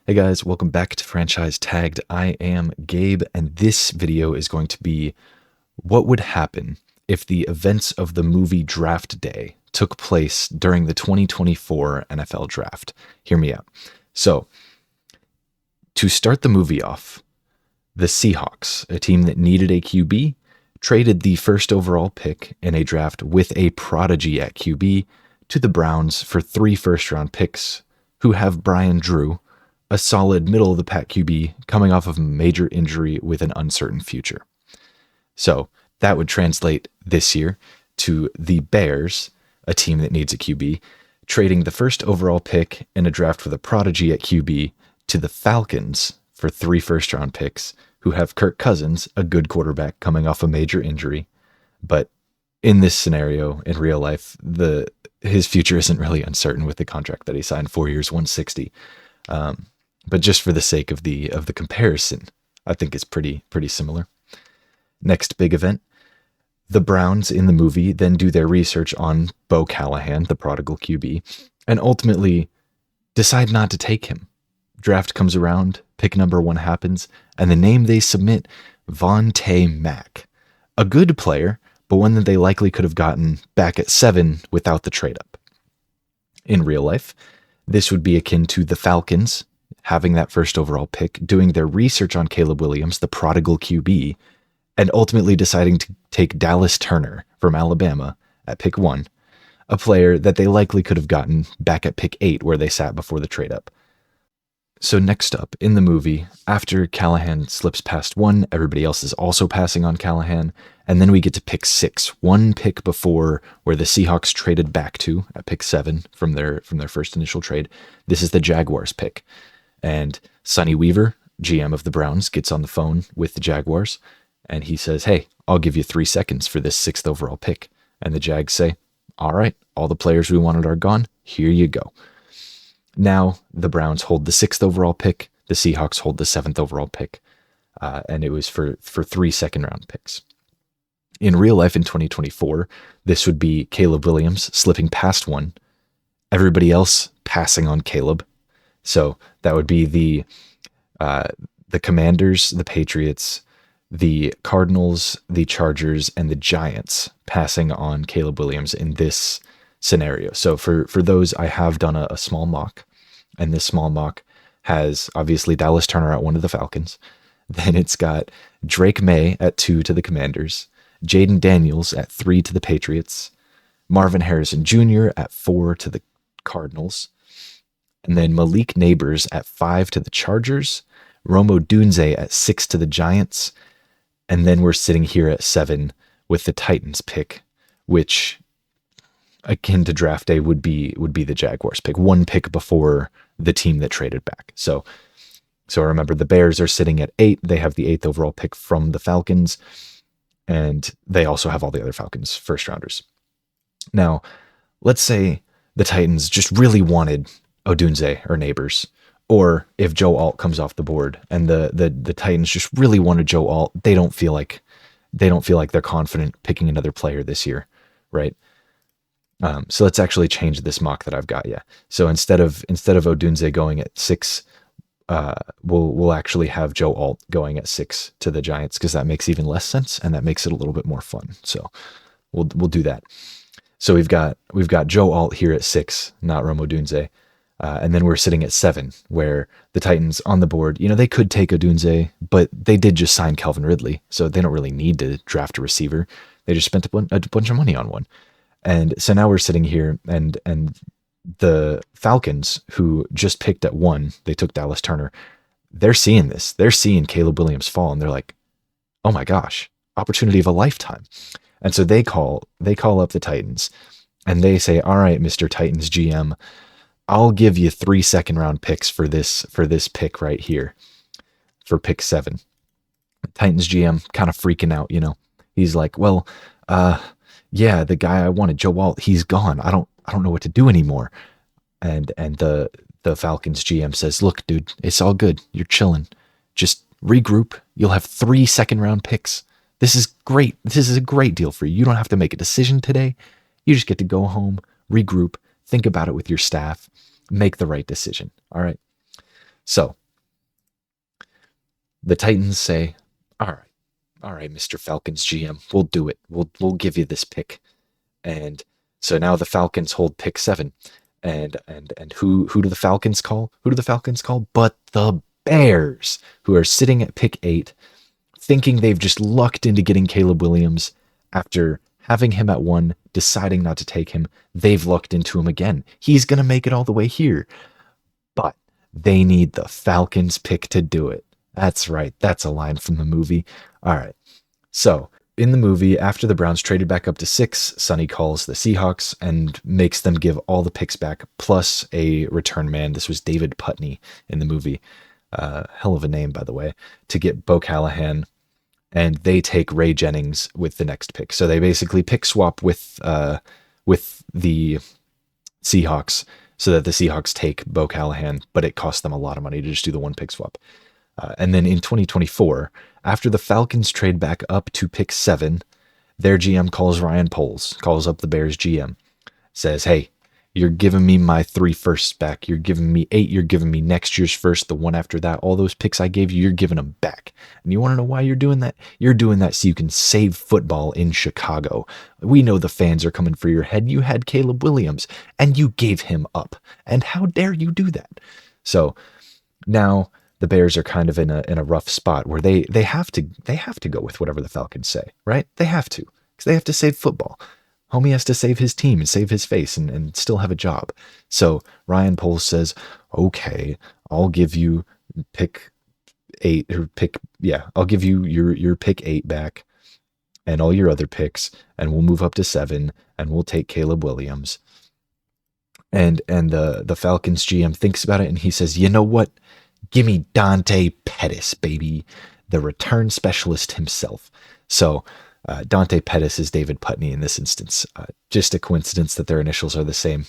Hey guys, welcome back to Franchise Tagged. I am Gabe, and this video is going to be what would happen if the events of the movie Draft Day took place during the 2024 NFL Draft. Hear me out. So, to start the movie off, the Seahawks, a team that needed a QB, traded the first overall pick in a draft with a prodigy at QB to the Browns for 3 first-round picks, who have Brian Drew, a solid middle of the pack QB coming off of a major injury with an uncertain future. So that would translate this year to the Bears, a team that needs a QB, trading the first overall pick in a draft with a prodigy at QB to the Falcons for 3 first-round picks, who have Kirk Cousins, a good quarterback coming off a major injury. But in this scenario, in real life, his future isn't really uncertain with the contract that he signed, 4 years, 160. But just for the sake of the comparison, I think it's pretty similar. Next big event, the Browns in the movie then do their research on Bo Callahan, the prodigal QB, and ultimately decide not to take him. Draft comes around, pick number 1 happens, and the name they submit, Vontae Mack. A good player, but one that they likely could have gotten back at 7 without the trade up. In real life, this would be akin to the Falcons having that first overall pick, doing their research on Caleb Williams, the prodigal QB, and ultimately deciding to take Dallas Turner from Alabama at pick 1, a player that they likely could have gotten back at pick 8 where they sat before the trade up. So next up, in the movie, after Callahan slips past 1, everybody else is also passing on Callahan, and then we get to pick 6, 1 pick before where the Seahawks traded back to at pick 7 from their first initial trade. This is the Jaguars pick. And Sonny Weaver, GM of the Browns, gets on the phone with the Jaguars, and he says, hey, I'll give you 3 seconds for this 6th overall pick. And the Jags say, all right, all the players we wanted are gone. Here you go. Now the Browns hold the 6th overall pick. The Seahawks hold the 7th overall pick. And it was for 3 second-round picks. In real life in 2024, this would be Caleb Williams slipping past 1, everybody else passing on Caleb. So that would be the Commanders, the Patriots, the Cardinals, the Chargers, and the Giants passing on Caleb Williams in this scenario. So for those, I have done a small mock, and this small mock has obviously Dallas Turner at 1 to the Falcons. Then it's got Drake May at 2 to the Commanders, Jaden Daniels at 3 to the Patriots, Marvin Harrison Jr. at 4 to the Cardinals, and then Malik Neighbors at 5 to the Chargers, Romo Dunze at 6 to the Giants, and then we're sitting here at 7 with the Titans pick, which, akin to draft day, would be the Jaguars pick, 1 pick before the team that traded back. So remember, the Bears are sitting at 8. They have the 8th overall pick from the Falcons, and they also have all the other Falcons first rounders. Now, let's say the Titans just really wanted Odunze or Neighbors, or if Joe Alt comes off the board and the Titans just really wanted Joe Alt, they don't feel like they're confident picking another player this year, right? So let's actually change this mock that I've got. Yeah. So instead of Odunze going at 6, we'll actually have Joe Alt going at 6 to the Giants, because that makes even less sense and that makes it a little bit more fun. So we'll do that. So we've got Joe Alt here at 6, not Romo Dunze. And then we're sitting at 7, where the Titans on the board, they could take Odunze, but they did just sign Calvin Ridley, so they don't really need to draft a receiver. They just spent a bunch of money on one. And so now we're sitting here, and the Falcons, who just picked at 1, they took Dallas Turner. They're seeing this. They're seeing Caleb Williams fall, and they're like, oh my gosh, opportunity of a lifetime. And so they call up the Titans, and they say, all right, Mr. Titans GM, I'll give you 3 second-round picks for this pick right here, for pick 7. Titans GM kind of freaking out, He's like, well, yeah, the guy I wanted, Joe Alt, he's gone. I don't know what to do anymore. And the Falcons GM says, look, dude, it's all good. You're chilling. Just regroup. You'll have 3 second-round picks. This is great. This is a great deal for you. You don't have to make a decision today. You just get to go home, regroup, think about it with your staff, make the right decision. All right. So the Titans say, all right, Mr. Falcons GM, we'll do it. We'll give you this pick. And so now the Falcons hold pick 7. And who do the Falcons call? Who do the Falcons call? But the Bears, who are sitting at pick 8, thinking they've just lucked into getting Caleb Williams after having him at 1, deciding not to take him. They've lucked into him again. He's going to make it all the way here. But they need the Falcons pick to do it. That's right. That's a line from the movie. All right. So in the movie, after the Browns traded back up to 6, Sonny calls the Seahawks and makes them give all the picks back, plus a return man. This was David Putney in the movie. Hell of a name, by the way, to get Bo Callahan. And they take Ray Jennings with the next pick. So they basically pick swap with the Seahawks so that the Seahawks take Bo Callahan, but it costs them a lot of money to just do the one pick swap. And then in 2024, after the Falcons trade back up to pick 7, their GM calls Ryan Poles, calls up the Bears GM, says, hey, you're giving me my 3 firsts back. You're giving me 8. You're giving me next year's first, the one after that. All those picks I gave you, you're giving them back. And you want to know why you're doing that? You're doing that so you can save football in Chicago. We know the fans are coming for your head. You had Caleb Williams, and you gave him up. And how dare you do that? So now the Bears are kind of in a rough spot where they have to go with whatever the Falcons say, right? They have to, because they have to save football. Homie has to save his team and save his face and still have a job. So Ryan Poles says, okay, I'll give you pick 8 or I'll give you your pick 8 back and all your other picks, and we'll move up to 7 and we'll take Caleb Williams. And the Falcons GM thinks about it and he says, you know what? Give me Dante Pettis, baby, the return specialist himself. So Dante Pettis is David Putney in this instance. Just a coincidence that their initials are the same.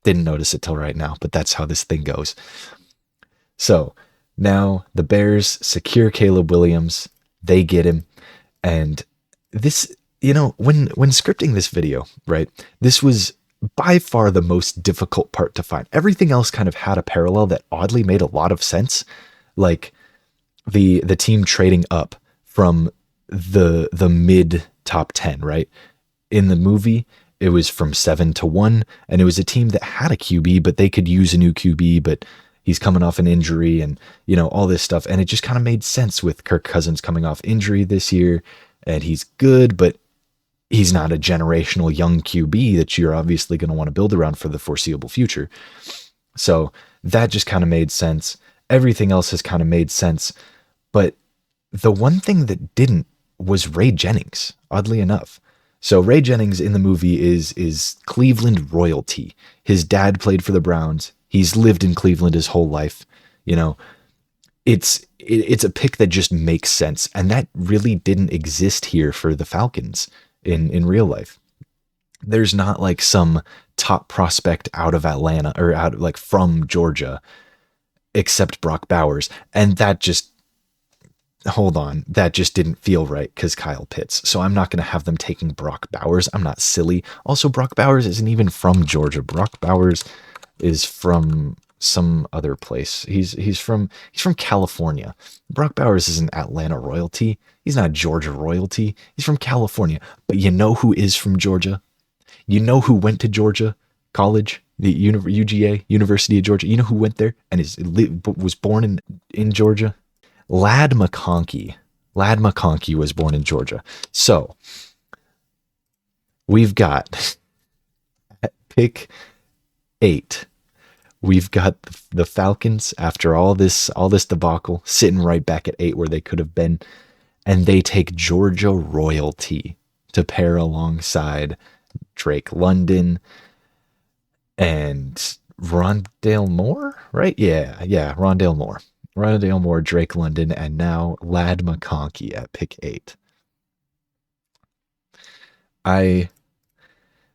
Didn't notice it till right now, but that's how this thing goes. So now the Bears secure Caleb Williams. They get him. And this, when scripting this video, right, this was by far the most difficult part to find. Everything else kind of had a parallel that oddly made a lot of sense. Like the team trading up from the mid top 10, right? In the movie, it was from 7 to 1, and it was a team that had a QB, but they could use a new QB, but he's coming off an injury and, all this stuff. And it just kind of made sense with Kirk Cousins coming off injury this year, and he's good, but he's not a generational young QB that you're obviously going to want to build around for the foreseeable future. So that just kind of made sense. Everything else has kind of made sense. But the one thing that didn't was Ray Jennings, oddly enough. So Ray Jennings in the movie is Cleveland royalty. His dad played for the Browns. He's lived in Cleveland his whole life. It's a pick that just makes sense. And that really didn't exist here for the Falcons in real life. There's not like some top prospect out of Atlanta or out like from Georgia, except Brock Bowers. And that just didn't feel right because Kyle Pitts. So I'm not going to have them taking Brock Bowers. I'm not silly. Also, Brock Bowers isn't even from Georgia. Brock Bowers is from some other place. He's from California. Brock Bowers isn't Atlanta royalty. He's not Georgia royalty. He's from California. But you know who is from Georgia? You know who went to Georgia College, the UGA, University of Georgia? You know who went there and was born in Georgia? Ladd McConkey. Ladd McConkey was born in Georgia. So we've got at pick 8. We've got the Falcons after all this debacle sitting right back at 8 where they could have been, and they take Georgia royalty to pair alongside Drake London and Rondale Moore, right? Yeah, Rondale Moore. Rondale Moore, Drake London, and now Ladd McConkey at pick 8. I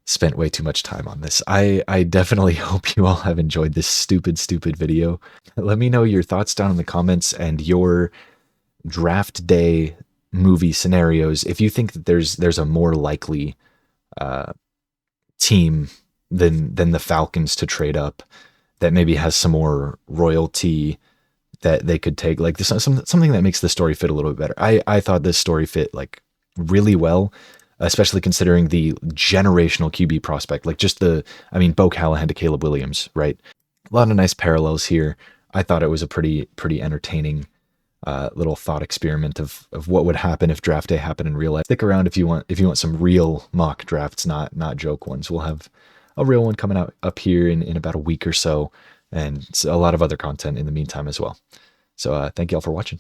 spent way too much time on this. I definitely hope you all have enjoyed this stupid video. Let me know your thoughts down in the comments and your draft day movie scenarios. If you think that there's a more likely team than the Falcons to trade up, that maybe has some more royalty that they could take, like this, something that makes the story fit a little bit better. I thought this story fit like really well, especially considering the generational QB prospect, like just I mean, Bo Callahan to Caleb Williams, right? A lot of nice parallels here. I thought it was a pretty entertaining little thought experiment of what would happen if draft day happened in real life. Stick around if you want some real mock drafts, not joke ones. We'll have a real one coming out up here in about a week or so, and a lot of other content in the meantime as well. So thank you all for watching.